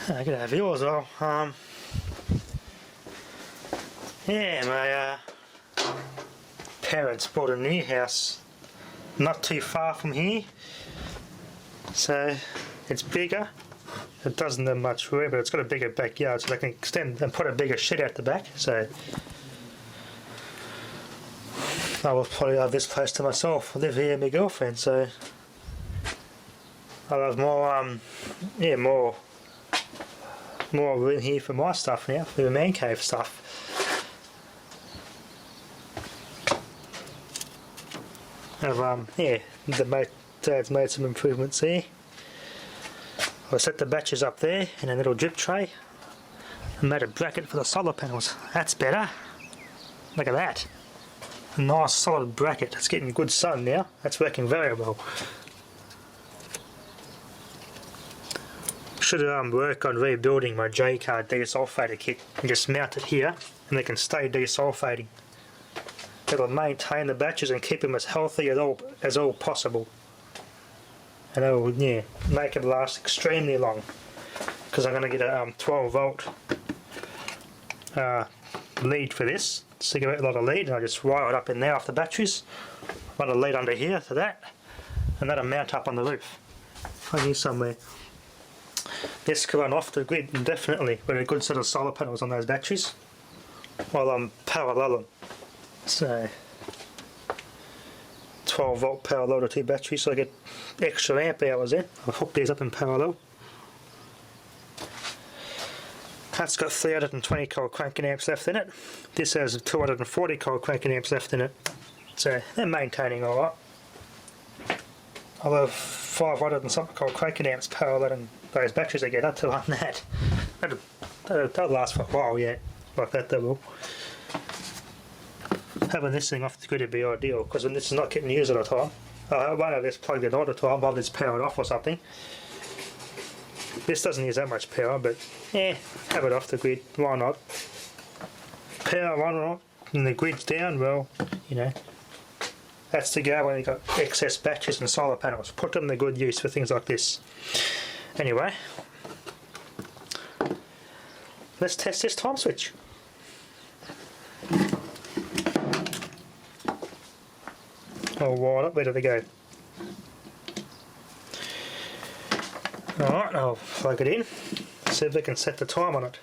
I could have yours as well. Yeah, my parents bought a new house not too far from here, so it's bigger. It doesn't have much room, but it's got a bigger backyard, so they can extend and put a bigger shed out the back. So I will probably have this place to myself. I live here with my girlfriend, so I'll have more room here for my stuff now, for the man cave stuff. Dad's made some improvements here. I'll set the batches up there in a little drip tray and made a bracket for the solar panels. That's better. Look at that. A nice solid bracket. It's getting good sun now. That's working very well. Should work on rebuilding my J-card desulfator kit and just mount it here, and they can stay desulfating. It'll maintain the batches and keep them as healthy as all possible. And it will make it last extremely long, because I'm going to get a 12 volt lead for this. Cigarette lighter lead, and I just wire it up in there off the batteries. Run a lead under here to that, and that'll mount up on the roof. Find here somewhere. This could run off the grid indefinitely with a good set of solar panels on those batteries while I'm paralleling. So 12 volt parallel to two batteries, so I get extra amp hours in. I'll hook these up in parallel. That's got 320 cold cranking amps left in it. This has 240 cold cranking amps left in it. So they're maintaining alright. I'll have 500 and something cold cranking amps paralleling those batteries I get up to on that. That'll last for a while yet, like that they will. Having this thing off the grid would be ideal, because when this is not getting used all the time, I won't have this plugged in all the time, I'll have this powered off or something. This doesn't use that much power, but yeah, have it off the grid, why not? Power on or off, and the grid's down, well, you know, that's to go when you've got excess batteries and solar panels. Put them to good use for things like this. Anyway, let's test this time switch. All wired up, ready to go. Alright, I'll plug it in, see if we can set the time on it.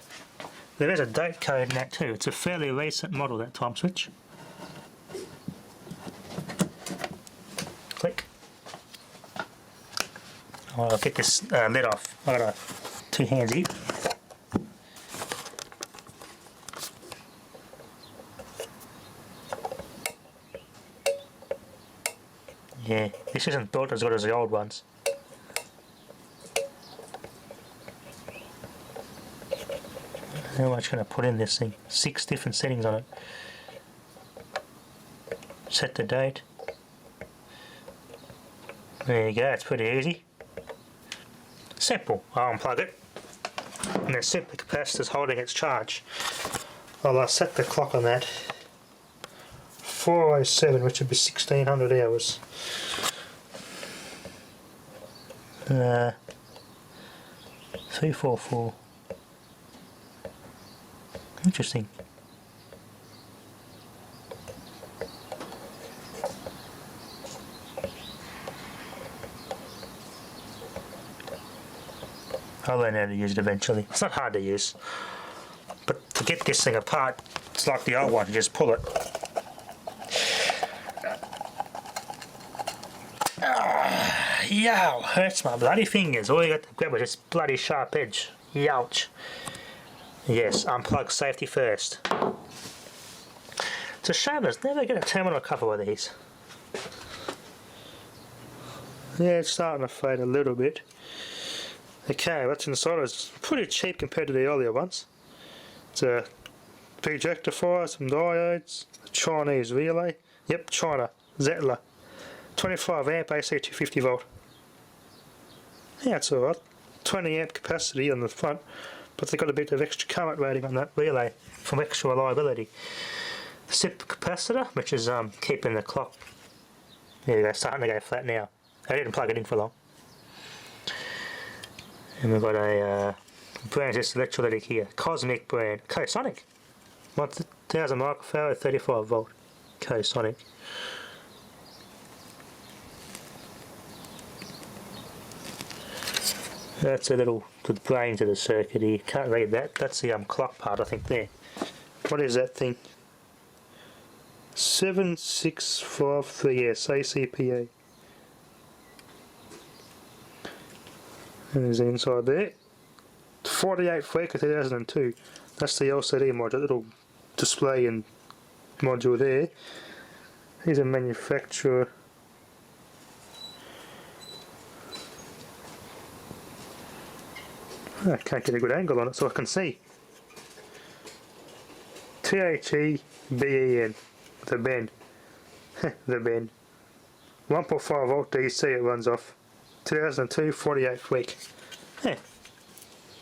There is a date code in that too. It's a fairly recent model, that time switch. Click. I'll get this lid off. I've got two hands here. Yeah, this isn't built as good as the old ones. How much can I put in this thing? 6 different settings on it. Set the date. There you go, it's pretty easy. Simple. I'll unplug it. And there's simply capacitors holding its charge. I'll set the clock on that. 407, which would be 1600 hours. 344. Interesting. I'll learn how to use it eventually. It's not hard to use, but to get this thing apart, it's like the old one. You just pull it. Yow! Hurts my bloody fingers. All you got to grab is this bloody sharp edge. Youch. Yes, unplug safety first. It's a shame there's never get a terminal cover with these. Yeah, it's starting to fade a little bit. Okay, what's inside is pretty cheap compared to the earlier ones. It's a big rectifier, some diodes, a Chinese relay. Yep, China, Zettler. 25 amp AC 250 volt. Yeah, it's alright. 20 amp capacity on the front, but they've got a bit of extra current rating on that relay for extra reliability. SIP capacitor, which is keeping the clock. There you go, starting to go flat now. I didn't plug it in for long. And we've got a brand is this electrolytic here. Cosmic brand. Sonic. 1000 microfarad, 35 volt. Sonic. That's a little the brains of the circuit here. Can't read that. That's the clock part, I think, there. What is that thing? 7653S ACPA. And there's the inside there. 48 Flecker 2002. That's the LCD module, little display and module there. Here's a manufacturer. I can't get a good angle on it so I can see. THEBEN, the bend. The bend. 1.5 volt DC it runs off. 2002, 48 week. Yeah,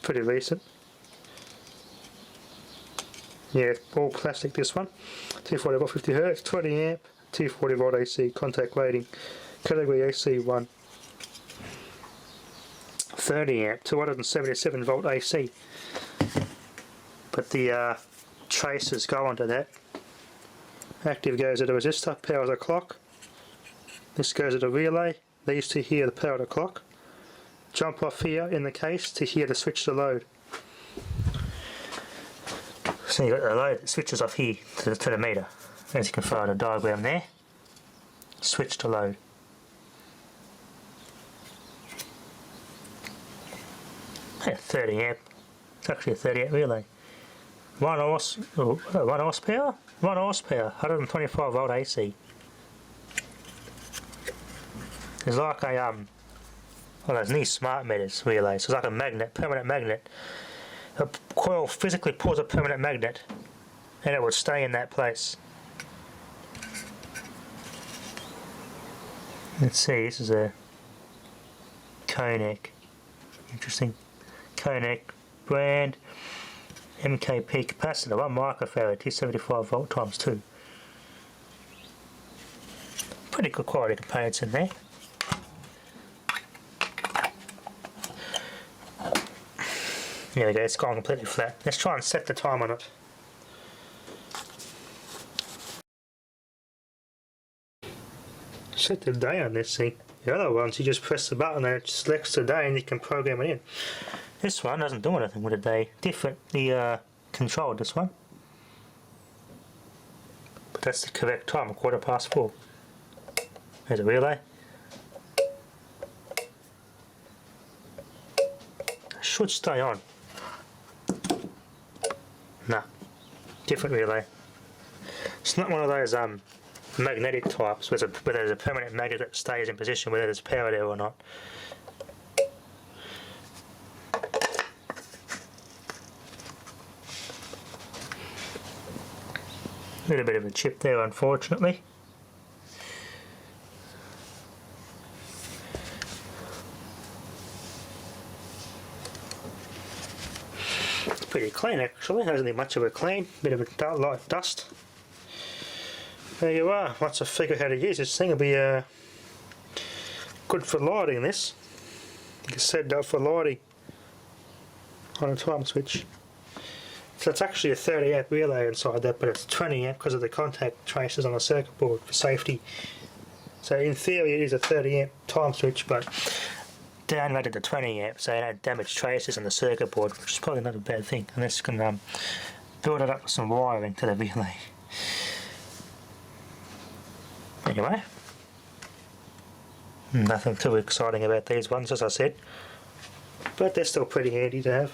pretty decent. Yeah, all plastic this one. 240 volt 50 Hz, 20 amp, 240 volt AC, contact rating, category AC1. 30 amp, 277 volt AC. But the traces go onto that. Active goes to the resistor, powers a clock. This goes to the relay. These two here, the power the clock. Jump off here in the case to here to switch the load. So you've got the load that switches off here to the meter. As you can follow the diagram there. Switch to load. Yeah, 30 amp. It's actually a 30 amp relay. 1 horsepower? 1 horsepower, 125 volt AC. It's like a well, there's these smart meters relays. It's like a magnet, permanent magnet. A coil physically pulls a permanent magnet, and it will stay in that place. Let's see. This is a Koenig. Interesting. Koenig brand. MKP capacitor, 1 microfarad, 275 volt times 2. Pretty good quality components in there. There we go, it's gone completely flat. Let's try and set the time on it. Set the day on this thing. The other ones, you just press the button and it selects the day and you can program it in. This one doesn't do anything with the day. Differently controlled, this one. But that's the correct time, 4:15. There's a relay. It should stay on. No, different relay. It's not one of those magnetic types where there's a permanent magnet that stays in position whether there's power there or not. A little bit of a chip there, unfortunately. It's pretty clean actually, hasn't been much of a clean, bit of a light dust. There you are. Once I figure out how to use this thing, it'll be good for lighting this. You can set it up for lighting on a time switch. So it's actually a 30 amp relay inside that, but it's 20 amp because of the contact traces on the circuit board for safety. So in theory it is a 30 amp time switch, but downloaded to 20 amp so you don't damage traces on the circuit board, which is probably not a bad thing, unless you can build it up with some wiring to the relay. Anyway, nothing too exciting about these ones, as I said, but they're still pretty handy to have.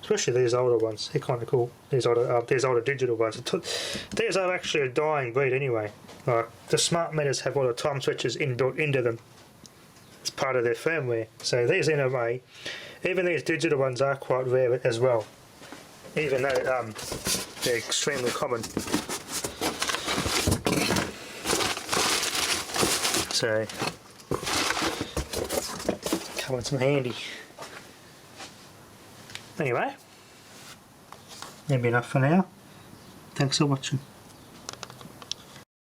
Especially these older ones, they're kind of cool. These older digital ones. These are actually a dying breed anyway. The smart meters have all the time switches inbuilt into them as part of their firmware. So these, in a way, even these digital ones are quite rare as well, even though they're extremely common. So, come in some handy. Anyway, that'll be enough for now. Thanks for watching.